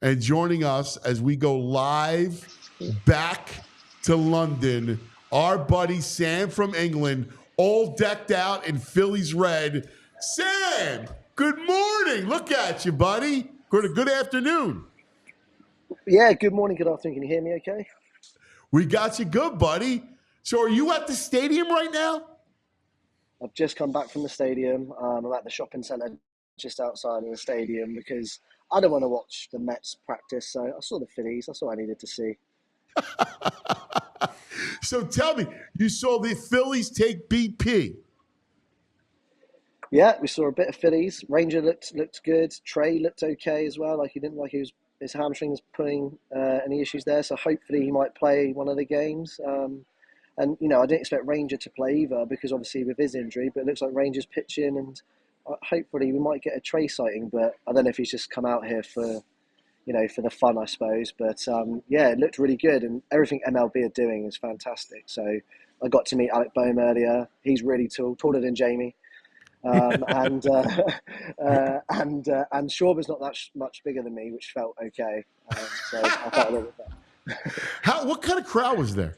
And joining us as we go live back to London, our buddy Sam from England, all decked out in Phillies red. Sam, good morning. Look at you, buddy. Good afternoon. Yeah, good morning, good afternoon. Can you hear me okay? We got you good, buddy. So are you at the stadium right now? I've just come back from the stadium. I'm at the shopping centre just outside of the stadium because I don't want to watch the Mets practice. So I saw the Phillies. That's all I needed to see. So tell me, you saw the Phillies take BP. Yeah, we saw a bit of Phillies. Ranger looked good. Trey looked okay as well. Like he didn't like his hamstring was putting any issues there. So hopefully he might play one of the games. And, you know, I didn't expect Ranger to play either because obviously with his injury, but it looks like Ranger's pitching and hopefully we might get a Trey sighting, but I don't know if he's just come out here for, you know, for the fun, I suppose. But yeah, it looked really good and everything MLB are doing is fantastic. So I got to meet Alec Boehm earlier. He's really tall, taller than Jamie. And Schwarber's not that much bigger than me, which felt okay. So I felt a little bit better. What kind of crowd was there?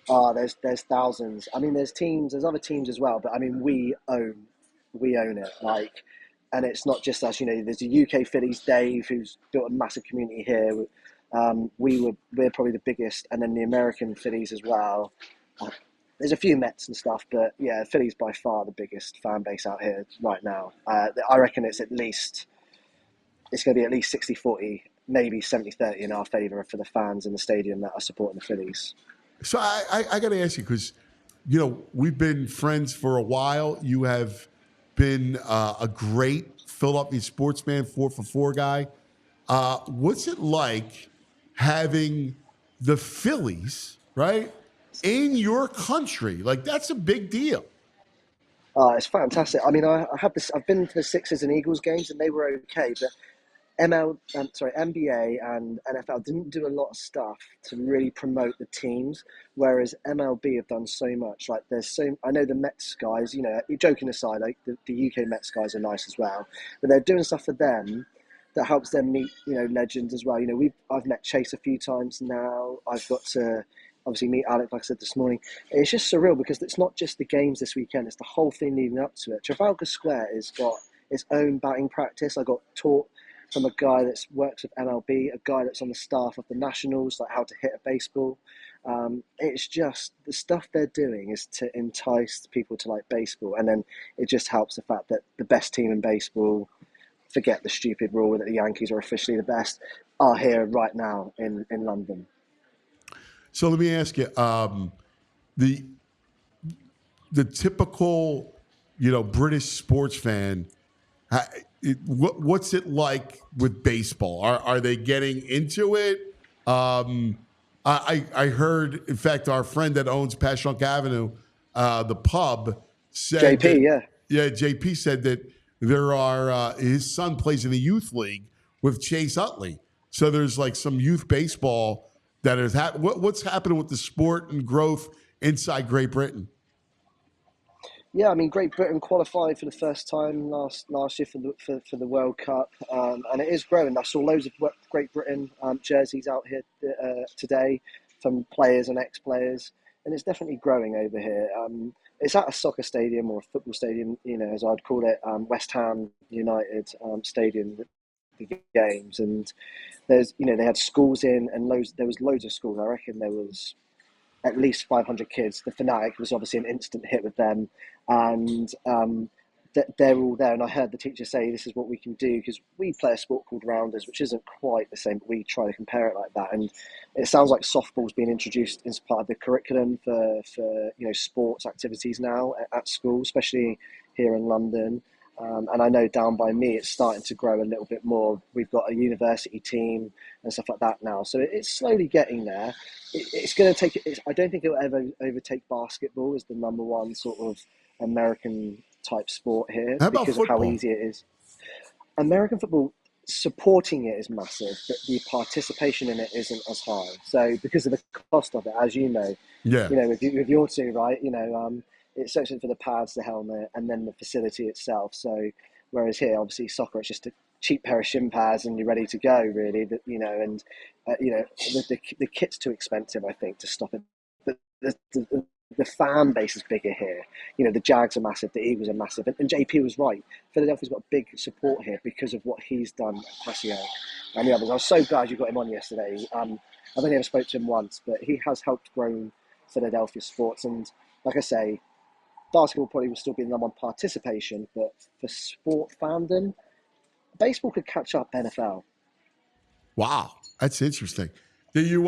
There's thousands. I mean, there's other teams as well, but I mean, we own it. Like, and it's not just us. You know, there's a UK Phillies, Dave, who's built a massive community here. We're probably the biggest, and then the American Phillies as well. There's a few Mets and stuff, but yeah, Phillies by far the biggest fan base out here right now. I reckon it's going to be at least 60-40, maybe 70-30 in our favour for the fans in the stadium that are supporting the Phillies. So I got to ask you because, you know, we've been friends for a while. You have been a great Philadelphia sportsman, 4-for-4 guy. What's it like having the Phillies, right, in your country? Like, that's a big deal. It's fantastic. I mean, I've been to the Sixers and Eagles games, and they were okay, but NBA and NFL didn't do a lot of stuff to really promote the teams, whereas MLB have done so much. Like, I know the Mets guys, you know, joking aside, like the UK Mets guys are nice as well, but they're doing stuff for them that helps them meet, you know, legends as well. You know, I've met Chase a few times now. I've got to obviously meet Alec, like I said this morning. It's just surreal because it's not just the games this weekend, it's the whole thing leading up to it. Trafalgar Square has got its own batting practice. I got taught from a guy that works with MLB, a guy that's on the staff of the Nationals, like how to hit a baseball. It's just the stuff they're doing is to entice people to like baseball, and then it just helps the fact that the best team in baseball, forget the stupid rule that the Yankees are officially the best, are here right now in London. So let me ask you, the typical, you know, British sports fan, what's it like with baseball? Are they getting into it? I heard, in fact, our friend that owns Passyunk Avenue, the pub, said JP, JP said that there are his son plays in the youth league with Chase Utley. So there's like some youth baseball that is what's happening with the sport and growth inside Great Britain. Yeah, I mean, Great Britain qualified for the first time last year for the World Cup, and it is growing. I saw loads of Great Britain jerseys out here today from players and ex-players, and it's definitely growing over here. It's at a soccer stadium or a football stadium, you know, as I'd call it, West Ham United Stadium, the games, and there's, you know, they had schools in and there was loads of schools. I reckon there was at least 500 kids. The Fanatic was obviously an instant hit with them, and they're all there. And I heard the teacher say, this is what we can do, because we play a sport called rounders, which isn't quite the same, but we try to compare it like that. And it sounds like softball's being introduced as part of the curriculum for you know, sports activities now at school, especially here in London. And I know down by me, it's starting to grow a little bit more. We've got a university team and stuff like that now. So it's slowly getting there. It's going to take, I don't think it'll ever overtake basketball as the number one sort of American type sport here because of how easy it is. American football, supporting it is massive, but the participation in it isn't as high. So because of the cost of it, as you know, you know, with your two, right, you know, it's searching for the pads, the helmet, and then the facility itself. So, whereas here, obviously, soccer, it's just cheap pair of shin pads and you're ready to go. Really, and the kit's too expensive, I think, to stop it. But the fan base is bigger here. The Jags are massive, the Eagles are massive, and JP was right. Philadelphia's got big support here because of what he's done at Passion and the others. I was so glad you got him on yesterday. I've only ever spoke to him once, but he has helped grow Philadelphia sports. And like I say, basketball probably will still be the number one participation, but for sport fandom, baseball could catch up NFL. Wow, that's interesting. Do you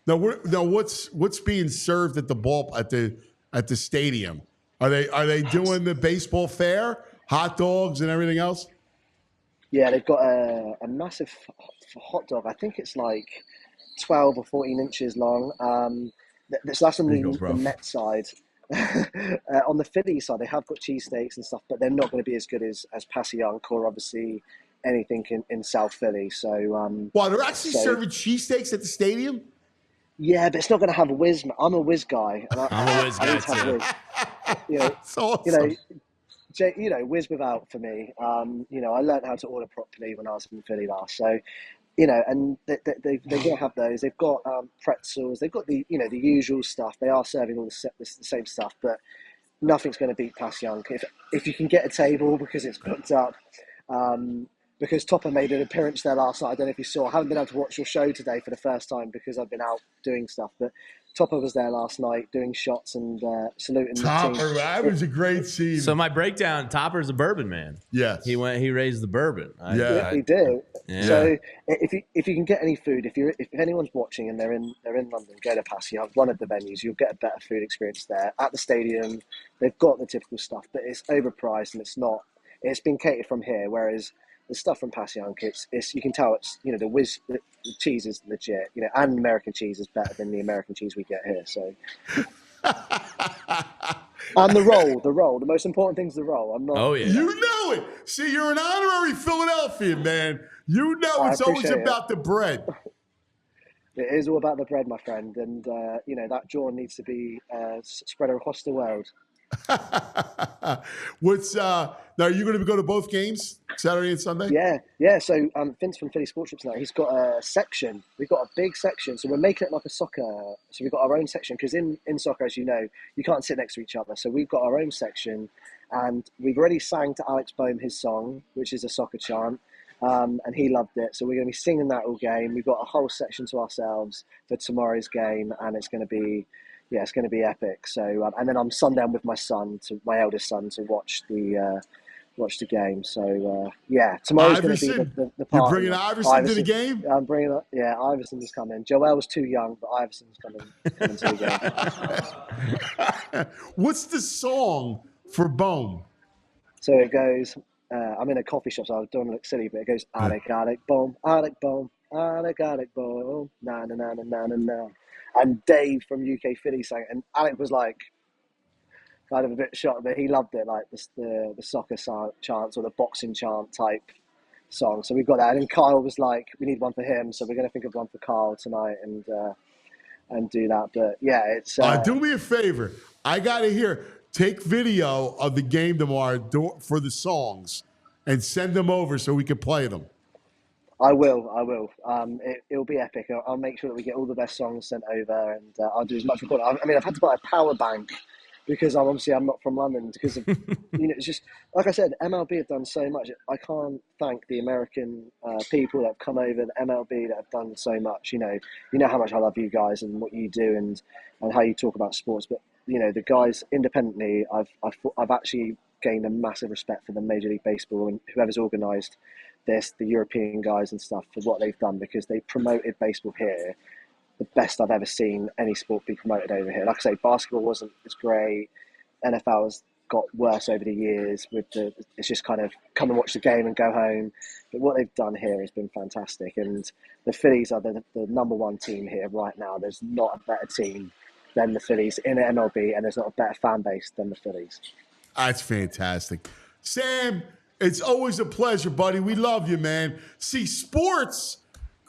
now what's being served at the stadium? Are they doing the baseball fair, hot dogs and everything else? Yeah, they've got a massive hot dog. I think it's like 12 or 14 inches long. So that's on the Met side. On the Phillies side, they have got cheesesteaks and stuff, but they're not going to be as good as Passyunk or obviously anything in South Philly. So, wow, they're actually serving cheesesteaks at the stadium? Yeah, but it's not going to have a whiz. I'm a whiz guy. And I'm a whiz guy too. That's awesome. Whiz without for me. I learned how to order properly when I was in Philly last. So, and they're going to have those. They've got pretzels. They've got the usual stuff. They are serving all the same stuff, but nothing's going to beat Passyunk. If you can get a table because it's booked up. Because Topper made an appearance there last night. I don't know if you saw. I haven't been able to watch your show today for the first time because I've been out doing stuff. But Topper was there last night doing shots and saluting Topper, the team. that was a great scene. So my breakdown: Topper's a bourbon man. Yes, he raised the bourbon. He did. Yeah. So if you can get any food, if anyone's watching and they're in London, go to Passyunk, one of the venues. You'll get a better food experience there. At the stadium, they've got the typical stuff, but it's overpriced and it's not. It's been catered from here, whereas the stuff from Passyunk, it's you can tell it's the cheese is legit, and American cheese is better than the American cheese we get here. So, and the roll, the most important thing's the roll. I'm not. Oh yeah, you know it. See, you're an honorary Philadelphian, man. You know it's always about the bread. It is all about the bread, my friend, and that jaw needs to be spread across the world. Now are you going to go to both games, Saturday and Sunday? Yeah. So Vince from Philly Sports Trips now, he's got a section. We've got a big section, so we're making it like a soccer. So we've got our own section because in soccer, as you know, you can't sit next to each other. So we've got our own section, and we've already sang to Alex Boehm his song, which is a soccer chant. And he loved it. So we're going to be singing that all game. We've got a whole section to ourselves for tomorrow's game, and it's going to be epic. So and then on Sunday I'm with my eldest son, to watch the game. So tomorrow's going to be the party. You're bringing Iverson to the game? I'm bringing Iverson's coming. Joel's too young, but Iverson's coming to the game. What's the song for Bohm? So it goes. I'm in a coffee shop, so I don't look silly, but it goes Alec Bohm, Alec Bohm, Alec Bohm, na na na na na na. And Dave from UK Philly sang it, and Alec was like kind of a bit shocked, but he loved it, like the soccer chants or the boxing chant type song. So we've got that, and then Kyle was like, we need one for him, so we're going to think of one for Kyle tonight and do that. But yeah, it's do me a favor. I got to hear. Take video of the game tomorrow for the songs and send them over so we can play them. I will. It'll be epic. I'll make sure that we get all the best songs sent over, and I'll do as much recording. I mean, I've had to buy a power bank because I'm not from London. Because of, it's just like I said, MLB have done so much. I can't thank the American people that have come over, the MLB that have done so much. You know how much I love you guys and what you do and how you talk about sports, but. The guys independently, I've actually gained a massive respect for the Major League Baseball and whoever's organised this, the European guys and stuff, for what they've done, because they promoted baseball here the best I've ever seen any sport be promoted over here. Like I say, basketball wasn't as great. NFL has got worse over the years. It's just kind of come and watch the game and go home. But what they've done here has been fantastic. And the Phillies are the number one team here right now. There's not a better team than the Phillies in the MLB, and there's not a better fan base than the Phillies. That's fantastic. Sam, it's always a pleasure, buddy. We love you, man. See, sports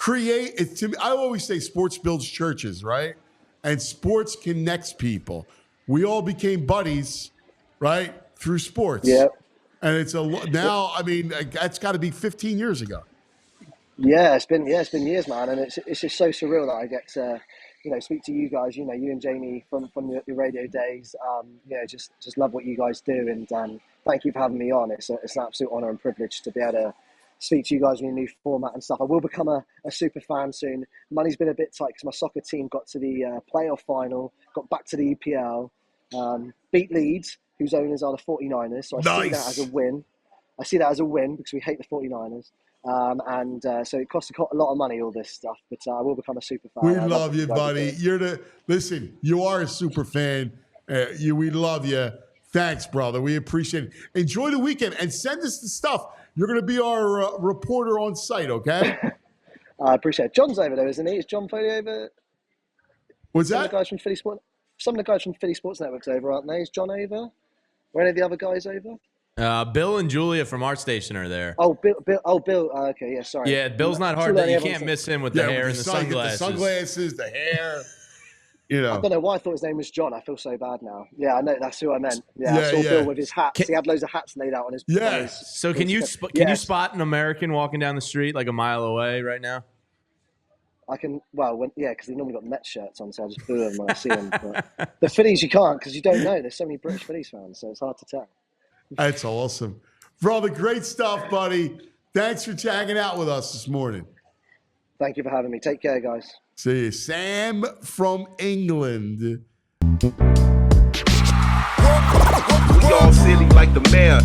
to me, I always say sports builds churches, right? And sports connects people. We all became buddies, right, through sports. Yep. And it's now. I mean, that's got to be 15 years ago. Yeah, it's been years, man, and it's just so surreal that I get to, speak to you guys. You and Jamie from your radio days. Just love what you guys do, and thank you for having me on. It's an absolute honour and privilege to be able to speak to you guys in your new format and stuff. I will become a super fan soon. Money's been a bit tight because my soccer team got to the playoff final, got back to the EPL, beat Leeds, whose owners are the 49ers. So I see that as a win. I see that as a win because we hate the 49ers. So it costs a lot of money, all this stuff, but I will become a super fan. We love you, buddy. Listen, you are a super fan. We love you. Thanks, brother. We appreciate it. Enjoy the weekend and send us the stuff. You're going to be our reporter on site, okay? I appreciate it. John's over there, isn't he? Is John Foley over? What's that? Some of the guys from Philly Sports Network's over, aren't they? Is John over? Were any of the other guys over? Bill and Julia from our station are there. Oh, Bill. Okay, yeah, sorry. Yeah, Bill's not hard. You can't miss him with the hair and the sunglasses. The sunglasses, the hair. I don't know why I thought his name was John. I feel so bad now. Yeah, I know. That's who I meant. Yeah, I saw Bill with his hats. He had loads of hats laid out on his. Yeah. So can you spot an American walking down the street like a mile away right now? I can. Well, because they normally got Mets shirts on, so I just boo them when I see them. But the Phillies, you can't because you don't know. There's so many British Phillies fans, so it's hard to tell. That's awesome. Brother, great stuff, buddy. Thanks for hanging out with us this morning. Thank you for having me. Take care, guys. See you. Sam from England. We all silly like the mayor.